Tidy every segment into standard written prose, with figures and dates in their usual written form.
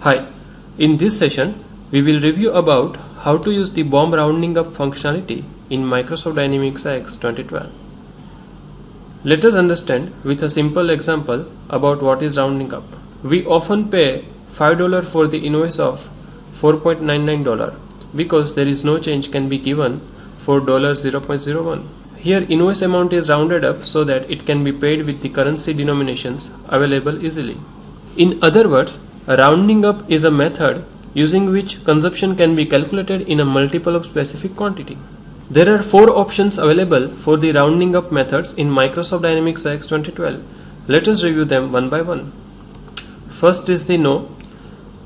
Hi, in this session we will review about how to use the BOM rounding up functionality in Microsoft Dynamics AX 2012. Let us understand with a simple example about what is rounding up. We often pay $5 for the invoice of $4.99 because there is no change can be given for $0.01. Here invoice amount is rounded up so that it can be paid with the currency denominations available easily. In other words, rounding up is a method using which consumption can be calculated in a multiple of specific quantity. There are 4 options available for the rounding up methods in Microsoft Dynamics AX 2012. Let us review them one by one. First is the no.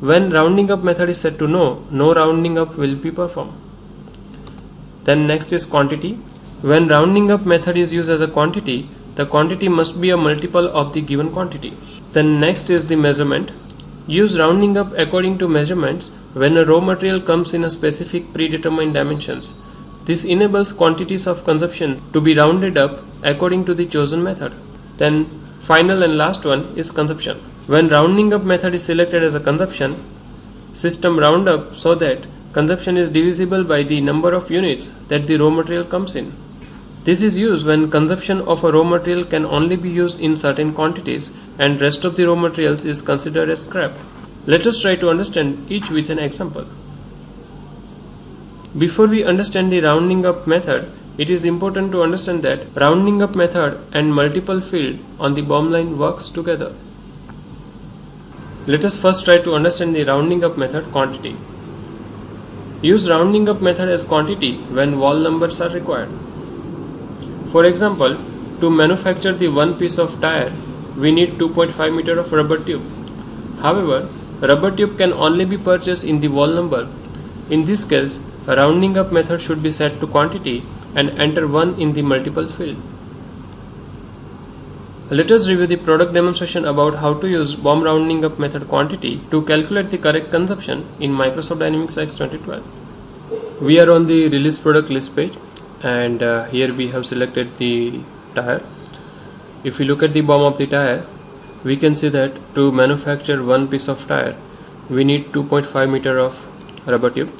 When rounding up method is set to no, no rounding up will be performed. Then next is quantity. When rounding up method is used as a quantity, the quantity must be a multiple of the given quantity. Then next is the measurement. Use rounding up according to measurements when a raw material comes in a specific predetermined dimensions. This enables quantities of consumption to be rounded up according to the chosen method. Then final and last one is consumption. When rounding up method is selected as a consumption, system round up so that consumption is divisible by the number of units that the raw material comes in. This is used when consumption of a raw material can only be used in certain quantities and rest of the raw materials is considered as scrap. Let us try to understand each with an example. Before we understand the rounding up method, it is important to understand that rounding up method and multiple field on the BOM line works together. Let us first try to understand the rounding up method quantity. Use rounding up method as quantity when wall numbers are required. For example, to manufacture the one piece of tire, we need 2.5 meter of rubber tube. However, rubber tube can only be purchased in the wall number. In this case, a rounding up method should be set to quantity and enter 1 in the multiple field. Let us review the product demonstration about how to use BOM rounding up method quantity to calculate the correct consumption in Microsoft Dynamics AX 2012. We are on the release product list page, and here we have selected the tire. If we look at the BOM of the tire, we can see that to manufacture one piece of tire, we need 2.5 meter of rubber tube.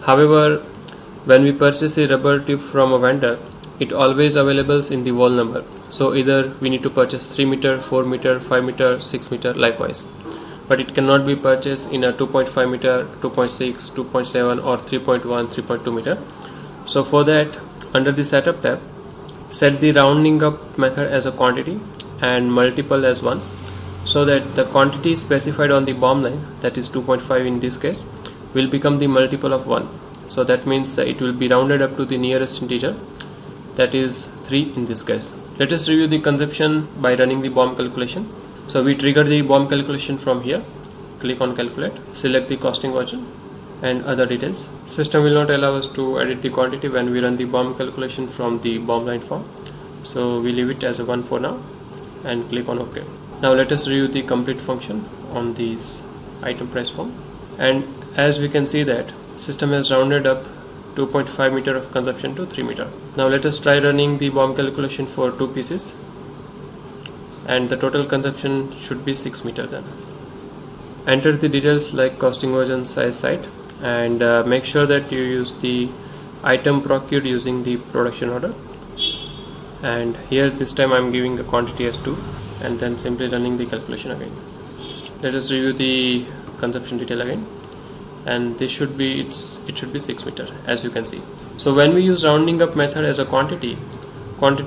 However, when we purchase the rubber tube from a vendor, it always available in the wall number. So either we need to purchase 3 meter, 4 meter, 5 meter, 6 meter likewise. But it cannot be purchased in a 2.5 meter, 2.6, 2.7 or 3.1, 3.2 meter. So for that, under the setup tab, set the rounding up method as a quantity and multiple as 1, so that the quantity specified on the BOM line, that is 2.5 in this case, will become the multiple of 1. So that means that it will be rounded up to the nearest integer, that is 3 in this case. Let us review the consumption by running the BOM calculation. So we trigger the BOM calculation from here, click on calculate, select the costing version and other details. System will not allow us to edit the quantity when we run the BOM calculation from the BOM line form. So we leave it as a 1 for now and click on OK. Now let us review the complete function on this item price form. And as we can see that system has rounded up 2.5 meter of consumption to 3 meter. Now let us try running the BOM calculation for 2 pieces, and the total consumption should be 6 meter then. Enter the details like costing version, size, site, and make sure that you use the item procured using the production order. And here this time I am giving a quantity as 2 and then simply running the calculation again. Let us review the consumption detail again, and this should be it should be 6 meter as you can see. So when we use rounding up method as a quantity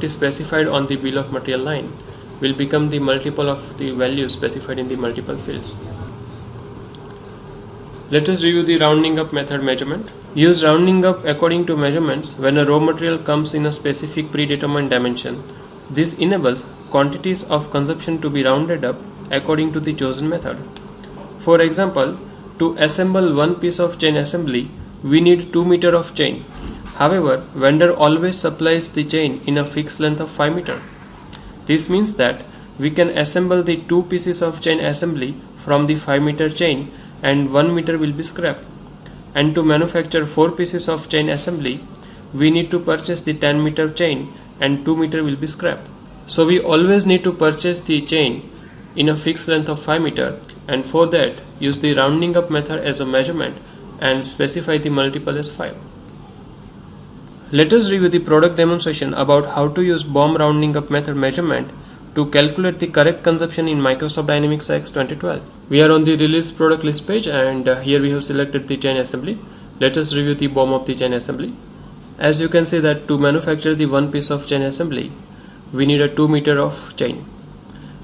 specified on the bill of material line will become the multiple of the value specified in the multiple fields. Let us review the rounding up method measurement. Use rounding up according to measurements when a raw material comes in a specific predetermined dimension. This enables quantities of consumption to be rounded up according to the chosen method. For example, to assemble one piece of chain assembly, we need 2 meter of chain. However, vendor always supplies the chain in a fixed length of 5 meter. This means that we can assemble the 2 pieces of chain assembly from the 5 meter chain and 1 meter will be scrap. And to manufacture 4 pieces of chain assembly, we need to purchase the 10 meter chain and 2 meter will be scrap. So we always need to purchase the chain in a fixed length of 5 meter and for that use the rounding up method as a measurement and specify the multiple as 5. Let us review the product demonstration about how to use BOM rounding up method measurement to calculate the correct consumption in Microsoft Dynamics AX 2012. We are on the release product list page, and here we have selected the chain assembly. Let us review the BOM of the chain assembly. As you can see that to manufacture the one piece of chain assembly, we need a 2 meter of chain,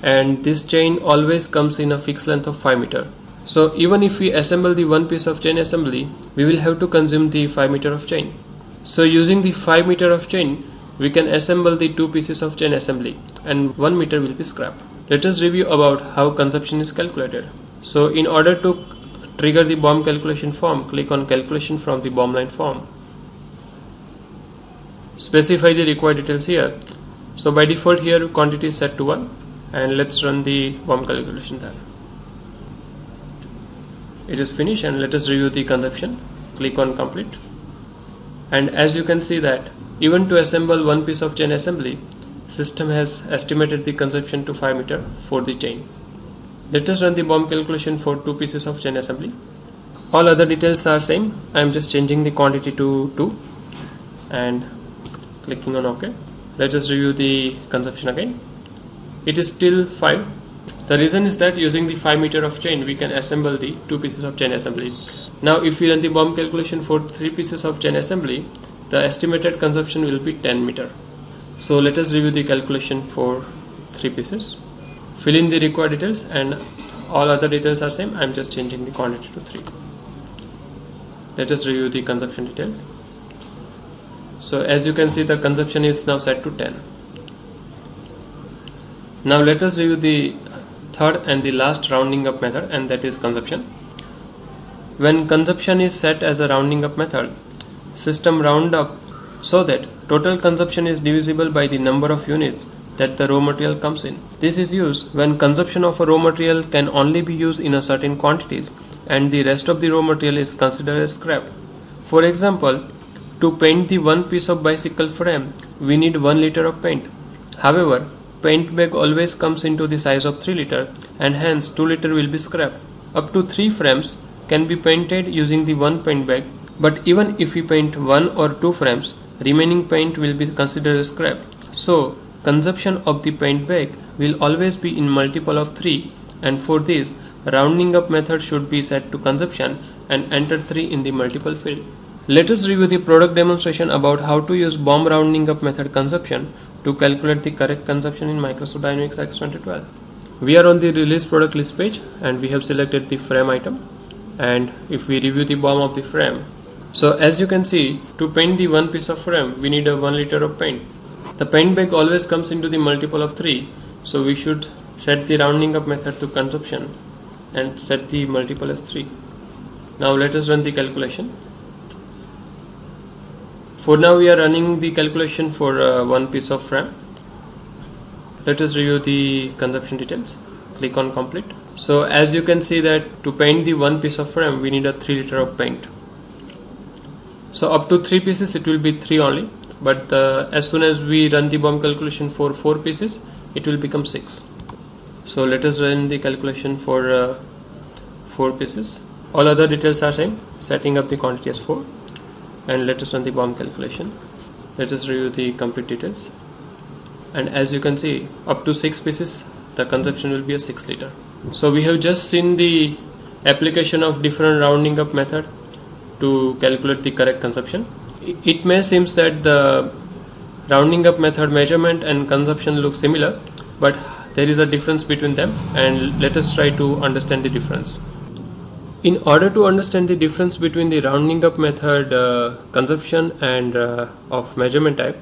and this chain always comes in a fixed length of 5 meter. So even if we assemble the one piece of chain assembly, we will have to consume the 5 meter of chain. So using the 5 meter of chain, we can assemble the 2 pieces of chain assembly and 1 meter will be scrap. Let us review about how consumption is calculated. So in order to trigger the BOM calculation form, click on calculation from the BOM line form. Specify the required details here. So by default here quantity is set to 1, and let's run the BOM calculation there. It is finished, and let us review the consumption. Click on complete, and as you can see that even to assemble one piece of chain assembly, system has estimated the consumption to 5 meter for the chain. Let us run the BOM calculation for 2 pieces of chain assembly. All other details are same. I am just changing the quantity to 2 and clicking on OK. Let us review the consumption again. It is still 5. The reason is that using the 5 meter of chain, we can assemble the 2 pieces of chain assembly. Now if we run the BOM calculation for 3 pieces of chain assembly, the estimated consumption will be 10 meter. So let us review the calculation for 3 pieces. Fill in the required details, and all other details are same. I am just changing the quantity to 3. Let us review the consumption detail. So as you can see, the consumption is now set to 10. Now let us review the third and the last rounding up method, and that is consumption. When consumption is set as a rounding up method, system round up so that total consumption is divisible by the number of units that the raw material comes in. This is used when consumption of a raw material can only be used in a certain quantities and the rest of the raw material is considered as scrap. For example, to paint the one piece of bicycle frame, we need 1 liter of paint. However, paint bag always comes into the size of 3 liter, and hence 2 liter will be scrap. Up to 3 frames can be painted using the one paint bag, but even if we paint 1 or 2 frames, remaining paint will be considered as scrap. So consumption of the paint bag will always be in multiple of 3, and for this rounding up method should be set to consumption and enter 3 in the multiple field. Let us review the product demonstration about how to use BOM rounding up method consumption to calculate the correct consumption in Microsoft Dynamics AX 2012. We are on the release product list page, and we have selected the frame item, and if we review the BOM of the frame, so as you can see, to paint the one piece of frame, we need a 1 liter of paint. The paint bag always comes into the multiple of 3, so we should set the rounding up method to consumption and set the multiple as 3. Now let us run the calculation. For now we are running the calculation for one piece of frame. Let us review the consumption details. Click on complete. So as you can see that to paint the one piece of frame, we need a 3 liter of paint. So up to 3 pieces it will be 3 only, but as soon as we run the BOM calculation for 4 pieces, it will become 6. So let us run the calculation for 4 pieces. All other details are same, setting up the quantity as 4, and let us run the BOM calculation. Let us review the complete details, and as you can see, up to 6 pieces the consumption will be a 6 liter. So we have just seen the application of different rounding up method to calculate the correct consumption. It may seem that the rounding up method measurement and consumption look similar, but there is a difference between them, and let us try to understand the difference. In order to understand the difference between the rounding up method consumption and of measurement type,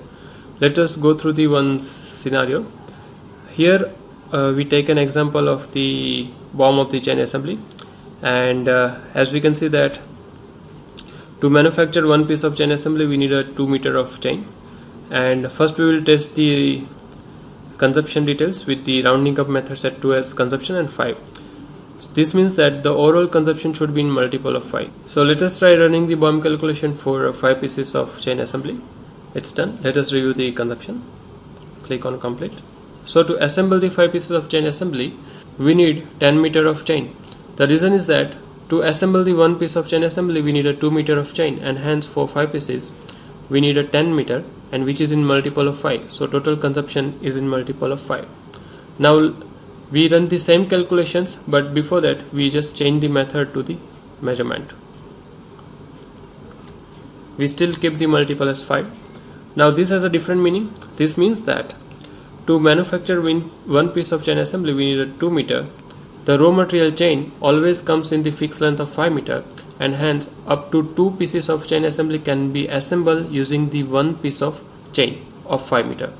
let us go through the one scenario. Here we take an example of the BOM of the chain assembly, and as we can see that to manufacture one piece of chain assembly, we need a 2 meter of chain, and first we will test the consumption details with the rounding up method set to as consumption and 5. This means that the overall consumption should be in multiple of 5. So let us try running the BOM calculation for 5 pieces of chain assembly. It's done. Let us review the consumption. Click on complete. So to assemble the 5 pieces of chain assembly, we need 10 meter of chain. The reason is that to assemble the one piece of chain assembly we need a 2 meter of chain, and hence for 5 pieces we need a 10 meter, and which is in multiple of 5. So total consumption is in multiple of 5. Now we run the same calculations, but before that we just change the method to the measurement. We still keep the multiple as 5. Now this has a different meaning. This means that to manufacture one piece of chain assembly we need a 2 meter. The raw material chain always comes in the fixed length of 5 meter, and hence up to 2 pieces of chain assembly can be assembled using the one piece of chain of 5 meter.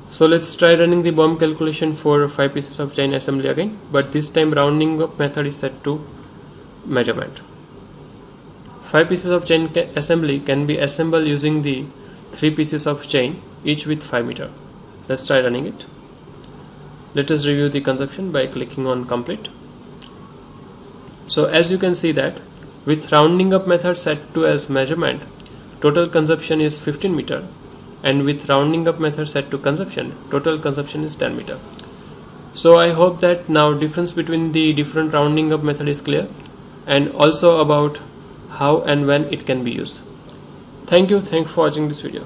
So let's try running the BOM calculation for 5 pieces of chain assembly again, but this time rounding up method is set to measurement. 5 pieces of chain assembly can be assembled using the 3 pieces of chain, each with 5 meter. Let's try running it. Let us review the consumption by clicking on complete. So as you can see that with rounding up method set to as measurement, total consumption is 15 meter, and with rounding up method set to consumption, total consumption is 10 meter. So I hope that now difference between the different rounding up method is clear, and also about how and when it can be used. Thank you for watching this video.